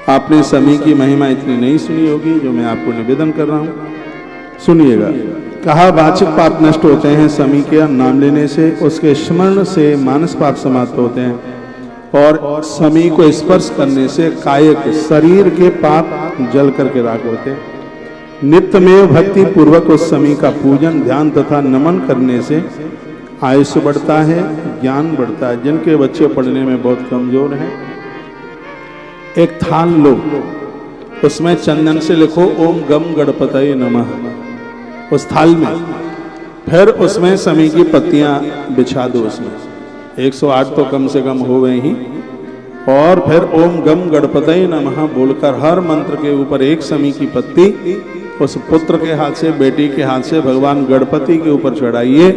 आपने समी की महिमा इतनी नहीं सुनी होगी जो मैं आपको निवेदन कर रहा हूं, सुनिएगा। कहा वाचिक पाप नष्ट होते हैं समी के नाम लेने से, उसके स्मरण से मानस पाप समाप्त होते हैं, और समी को स्पर्श करने से कायिक शरीर के पाप जल करके राख होते हैं। नित्यमेव भक्ति पूर्वक उस समी का पूजन ध्यान तथा नमन करने से आयुष्य बढ़ता है, ज्ञान बढ़ता है। जिनके बच्चे पढ़ने में बहुत कमजोर हैं, एक थाल लो, उसमें चंदन से लिखो ओम गम गणपतये नमः उस थाल में, फिर उसमें समी की पत्तियां बिछा दो, उसमें 108 तो कम से कम हो गए ही, और फिर ओम गम गणपतये नमः बोलकर हर मंत्र के ऊपर एक समी की पत्ती उस पुत्र के हाथ से, बेटी के हाथ से भगवान गणपति के ऊपर चढ़ाइए।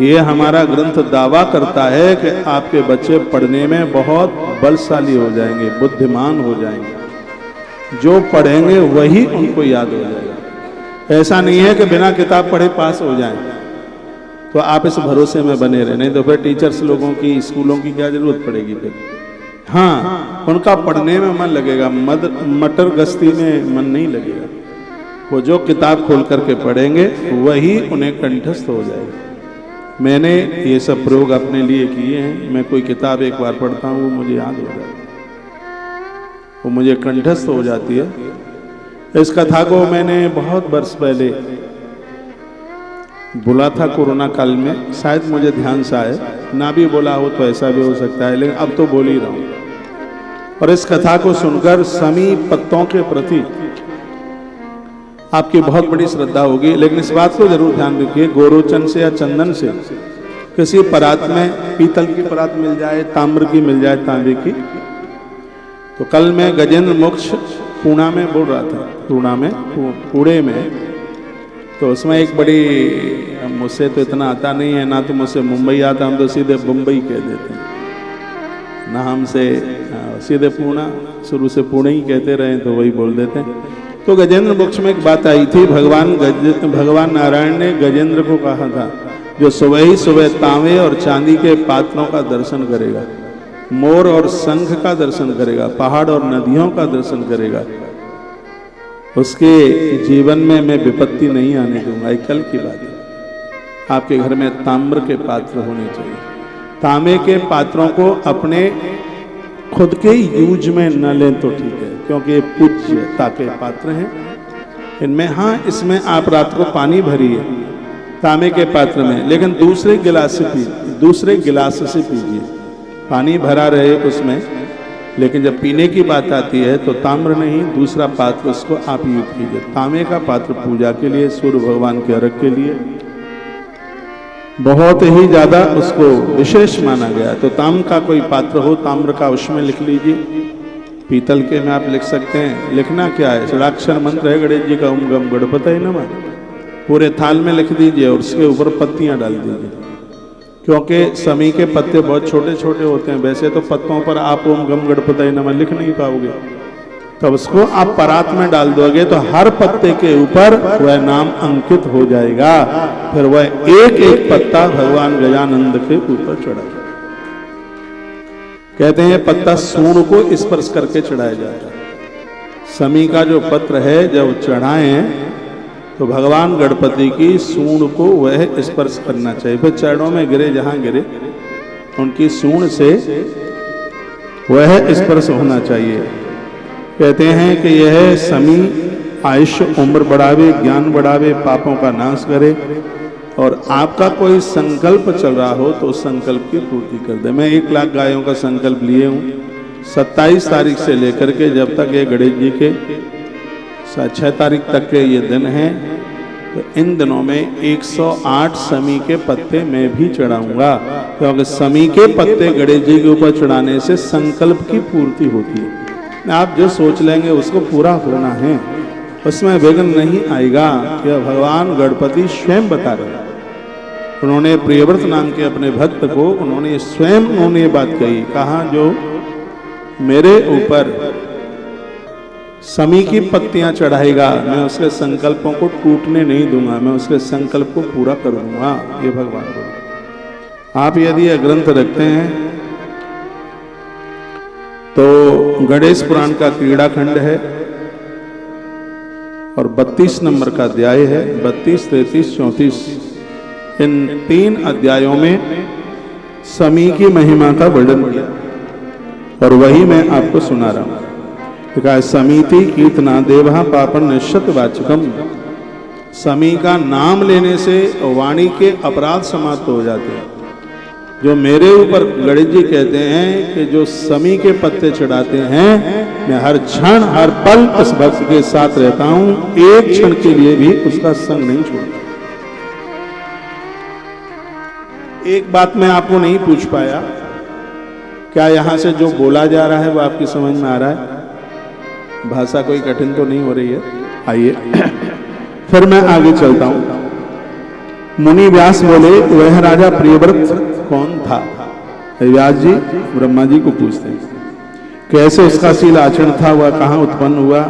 ये हमारा ग्रंथ दावा करता है कि आपके बच्चे पढ़ने में बहुत बलशाली हो जाएंगे, बुद्धिमान हो जाएंगे। जो पढ़ेंगे वही उनको याद हो जाएगा। ऐसा नहीं है कि बिना किताब पढ़े पास हो जाएं। तो आप इस भरोसे में बने रहे, नहीं तो फिर टीचर्स लोगों की, स्कूलों की क्या जरूरत पड़ेगी फिर। हाँ, उनका पढ़ने में मन लगेगा, मटर गश्ती में मन नहीं लगेगा। वो जो किताब खोल करके पढ़ेंगे वही उन्हें कंठस्थ हो जाएगा। मैंने ये सब प्रयोग अपने लिए किए हैं। मैं कोई किताब एक बार पढ़ता हूँ, वो मुझे याद हो जाती है, वो मुझे कंठस्थ हो जाती है। इस कथा को मैंने बहुत वर्ष पहले बोला था, कोरोना काल में, शायद मुझे ध्यान से आए, ना भी बोला हो तो ऐसा भी हो सकता है, लेकिन अब तो बोल ही रहा हूँ। और इस कथा को सुनकर समी पत्तों के प्रति आपकी बहुत बड़ी श्रद्धा होगी। लेकिन इस बात को जरूर ध्यान रखिए, गोरोचन से या चंदन से किसी परात में, पीतल की परात मिल जाए, ताम्र की मिल जाए, तांबे की। तो कल मैं गजेंद्र मोक्ष पूना में बोल रहा था, पुणे में, तो उसमें एक बड़ी, मुझसे तो इतना आता नहीं है, ना तो मुझसे मुंबई आता, हम तो सीधे मुंबई कह देते हैं ना, हमसे सीधे पूना, शुरू से पुणे ही कहते रहे तो वही बोल देते हैं। तो गजेंद्र मोक्ष में एक बात आई थी, भगवान नारायण ने गजेंद्र को कहा था, जो सुबह ही सुबह तांबे और चांदी के पात्रों का दर्शन करेगा, मोर और शंख का दर्शन करेगा, पहाड़ और नदियों का दर्शन करेगा, उसके जीवन में मैं विपत्ति नहीं आने दूंगा। एक कल की बात है। आपके घर में ताम्र के पात्र होने चाहिए। तांबे के पात्रों को अपने खुद के यूज में न लें तो ठीक है, क्योंकि ये पूज्यता के पात्र हैं। इनमें, हाँ, इसमें आप रात को पानी भरिए तांबे के पात्र में, लेकिन दूसरे गिलास से पीजिए। पानी भरा रहे उसमें, लेकिन जब पीने की बात आती है तो ताम्र नहीं, दूसरा पात्र उसको आप यूज कीजिए। तांबे का पात्र पूजा के लिए, सूर्य भगवान के अर्घ के लिए बहुत ही ज्यादा उसको विशेष माना गया। तो ताम्र का कोई पात्र हो, ताम्र का, उसमें लिख लीजिए। पीतल के में आप लिख सकते हैं। लिखना क्या है, षडाक्षर मंत्र है गणेश जी का, ओम गम गणपतये नमः, पूरे थाल में लिख दीजिए और उसके ऊपर पत्तियां डाल दीजिए। क्योंकि समी के पत्ते बहुत छोटे छोटे होते हैं, वैसे तो पत्तों पर आप ओम गम गणपतये नमः लिख नहीं पाओगे, तब उसको आप परात में डाल दोगे तो हर पत्ते के ऊपर वह नाम अंकित हो जाएगा। फिर वह एक एक पत्ता भगवान गजानंद के ऊपर चढ़ा। कहते हैं पत्ता सूंड को स्पर्श करके चढ़ाया जाता है। समी का जो पत्र है जब चढ़ाएं तो भगवान गणपति की सूंड को वह स्पर्श करना चाहिए। फिर चरणों में गिरे, जहां गिरे उनकी सूंड से वह स्पर्श होना चाहिए। कहते हैं कि यह समी आयुष्य, उम्र बढ़ावे, ज्ञान बढ़ावे, पापों का नाश करे, और आपका कोई संकल्प चल रहा हो तो उस संकल्प की पूर्ति कर दे। मैं 1 लाख गायों का संकल्प लिए हूँ। 27 तारीख से लेकर के जब तक ये गणेश जी के 6 तारीख तक के ये दिन हैं, तो इन दिनों में 108 समी के पत्ते मैं भी चढ़ाऊंगा, क्योंकि समी के पत्ते गणेश जी के ऊपर चढ़ाने से संकल्प की पूर्ति होती है। आप जो सोच लेंगे उसको पूरा होना है, उसमें विघ्न नहीं आएगा। यह भगवान गणपति स्वयं बता रहे हैं। उन्होंने प्रियव्रत नाम के अपने भक्त को उन्होंने स्वयं ये बात कही, कहा जो मेरे ऊपर समी की पत्तियां चढ़ाएगा, मैं उसके संकल्पों को टूटने नहीं दूंगा, मैं उसके संकल्प को पूरा कर दूंगा। ये भगवान बोले। आप यदि यह ग्रंथ रखते हैं तो गणेश पुराण का क्रीड़ा खंड है और 32 नंबर का अध्याय है। 32, 33, 34 इन 3 अध्यायों में समी की महिमा का वर्णन किया और वही मैं आपको सुना रहा हूं। कहा समीति कीर्तना देवा पापन निश्चित वाचकम। समी का नाम लेने से वाणी के अपराध समाप्त हो जाते हैं। जो मेरे ऊपर गणेश जी कहते हैं कि जो समी के पत्ते चढ़ाते हैं, मैं हर क्षण हर पल उस भक्त के साथ रहता हूं, एक क्षण के लिए भी उसका संग नहीं छोड़ता। एक बात मैं आपको नहीं पूछ पाया, क्या यहां से जो बोला जा रहा है वो आपकी समझ में आ रहा है? भाषा कोई कठिन तो नहीं हो रही है? आइए फिर मैं आगे चलता हूं। मुनि व्यास बोले, वह राजा प्रियव्रत कौन था? व्यास जी ब्रह्मा जी को पूछते हैं कैसे उसका शील आचरण था, वह कहाँ उत्पन्न हुआ,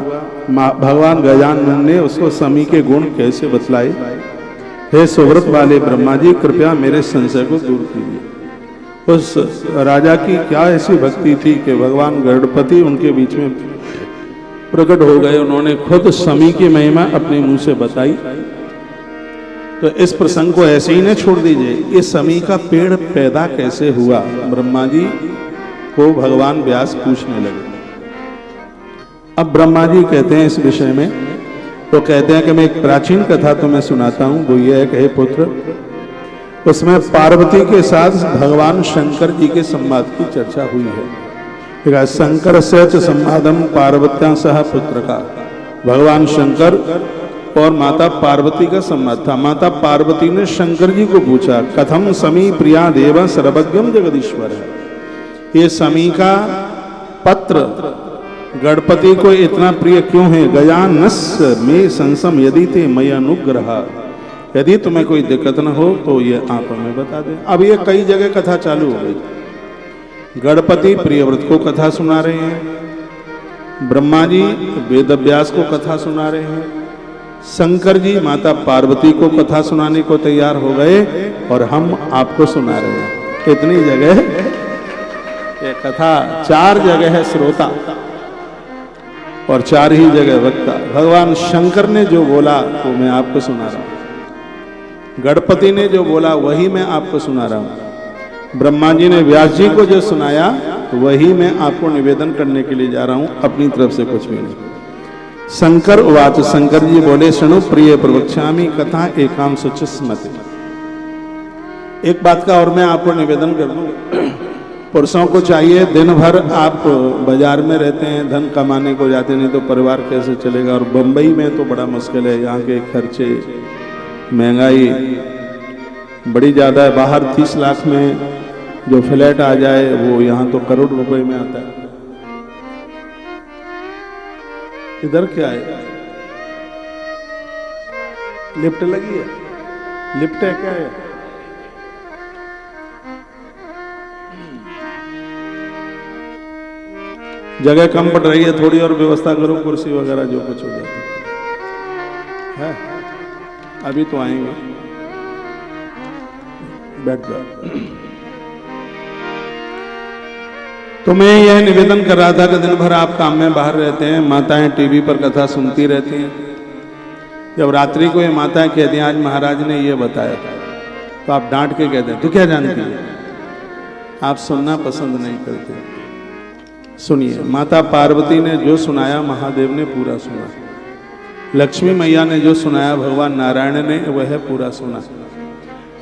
भगवान गजानन ने उसको समी के गुण कैसे बतलाए। हे सुव्रत वाले ब्रह्मा जी, कृपया मेरे संशय को दूर कीजिए। उस राजा की क्या ऐसी भक्ति थी कि भगवान गणपति उनके बीच में प्रकट हो गए, उन्होंने खुद समी की महिमा अपने मुंह से बताई। तो इस प्रसंग को ऐसे ही न छोड़ दीजिए। ये समी का पेड़ पैदा कैसे हुआ, ब्रह्मा जी को भगवान व्यास पूछने लगे। अब ब्रह्मा जी कहते हैं इस विषय में, तो कहते हैं कि मैं एक प्राचीन कथा तुम्हें सुनाता हूं। वो ये है कि हे पुत्र, उसमें पार्वती के साथ भगवान शंकर जी के संवाद की चर्चा हुई है। शंकर से संवादम पार्वत्या सह पुत्र का, भगवान शंकर और माता पार्वती का संवाद था। माता पार्वती ने शंकर जी को पूछा, कथम समी प्रिया देव सर्वज्ञम जगदीश्वर है। ये समी का पत्र गणपति को इतना प्रिय क्यों है? गजानस में संसम यदि ते मय अनुग्रह, यदि तुम्हें कोई दिक्कत न हो तो ये आप हमें बता दें। अब ये कई जगह कथा चालू हो गई। गणपति प्रियव्रत को कथा सुना रहे हैं, ब्रह्मा जी वेद व्यास को कथा सुना रहे हैं, शंकर जी माता पार्वती को कथा सुनाने को तैयार हो गए और हम आपको सुना रहे हैं। इतनी जगह ये कथा, 4 जगह है श्रोता और 4 ही जगह वक्ता। भगवान शंकर ने जो बोला वो मैं आपको सुना रहा हूं, गणपति ने जो बोला वही मैं आपको सुना रहा हूं, ब्रह्मा जी ने व्यास जी को जो सुनाया वही मैं आपको निवेदन करने के लिए जा रहा हूं, अपनी तरफ से कुछ भी नहीं। शंकर उवाच, शंकर जी बोले, शृणु प्रिय प्रवक्ष्यामि कथा एकाम सुचिस्मति। एक बात का और मैं आपको निवेदन कर दूं, पुरुषों को चाहिए दिन भर आप बाजार में रहते हैं, धन कमाने को जाते, नहीं तो परिवार कैसे चलेगा। और बंबई में तो बड़ा मुश्किल है, यहाँ के खर्चे, महंगाई बड़ी ज़्यादा है। बाहर 30 लाख में जो फ्लैट आ जाए वो यहाँ तो करोड़ रुपए में आता है। इधर क्या है? लिफ्ट लगी है? लिफ्ट है क्या है? जगह कम पड़ रही है, थोड़ी और व्यवस्था करो, कुर्सी वगैरह जो कुछ हो जाता है। अभी तो आएंगे, बैठ जाओ। तो मैं यह निवेदन कर रहा था कि दिन भर आप काम में बाहर रहते हैं, माताएं टीवी पर कथा सुनती रहती हैं। जब रात्रि को ये माताएं कहती हैं आज महाराज ने ये बताया, तो आप डांट के कहते हैं तू क्या जानती है? आप सुनना पसंद नहीं करते। सुनिए, माता पार्वती ने जो सुनाया महादेव ने पूरा सुना, लक्ष्मी मैया ने जो सुनाया भगवान नारायण ने वह पूरा सुना।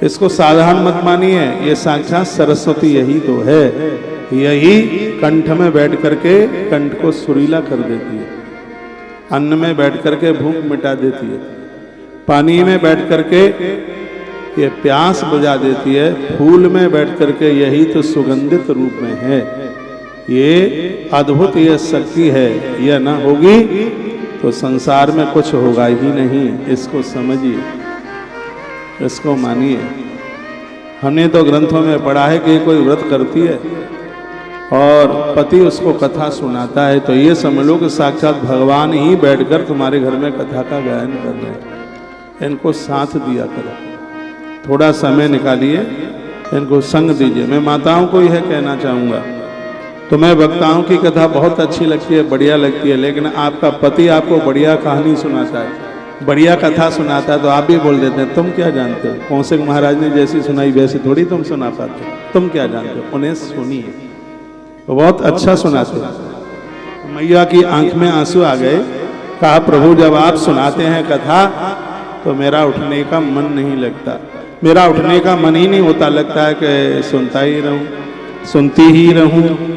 इसको साधारण मत मानिए, ये साक्षात सरस्वती यही तो है। यही कंठ में बैठ करके कंठ को सुरीला कर देती है, अन्न में बैठ करके भूख मिटा देती है, पानी में बैठ करके ये प्यास बुझा देती है, फूल में बैठ करके यही तो सुगंधित रूप में है। ये अद्भुत ये शक्ति है, यह ना होगी तो संसार में कुछ होगा ही नहीं। इसको समझिए, इसको मानिए। हमने तो ग्रंथों में पढ़ा है कि कोई व्रत करती है और पति उसको कथा सुनाता है, तो ये समझ लो कि साक्षात भगवान ही बैठकर तुम्हारे घर में कथा का गायन कर रहे हैं। इनको साथ दिया करो, थोड़ा समय निकालिए, इनको संग दीजिए। मैं माताओं को यह कहना चाहूँगा तुम्हें वक्ताओं की कथा बहुत अच्छी लगती है, बढ़िया लगती है, लेकिन आपका पति आपको बढ़िया कहानी सुनाता है, बढ़िया कथा सुनाता है, तो आप भी बोल देते हैं तुम क्या जानते हो, कौशिक महाराज ने जैसी सुनाई वैसे थोड़ी तुम सुना पाते हो, तुम क्या जानते हो, उन्हें सुनिए, वो बहुत अच्छा सुनाते हैं। मैया की आंख में आंसू आ गए, कहा प्रभु जब आप सुनाते हैं कथा तो मेरा उठने का मन नहीं लगता, मेरा उठने का मन ही नहीं होता, लगता है कि सुनता ही रहूं, सुनती ही रहूं।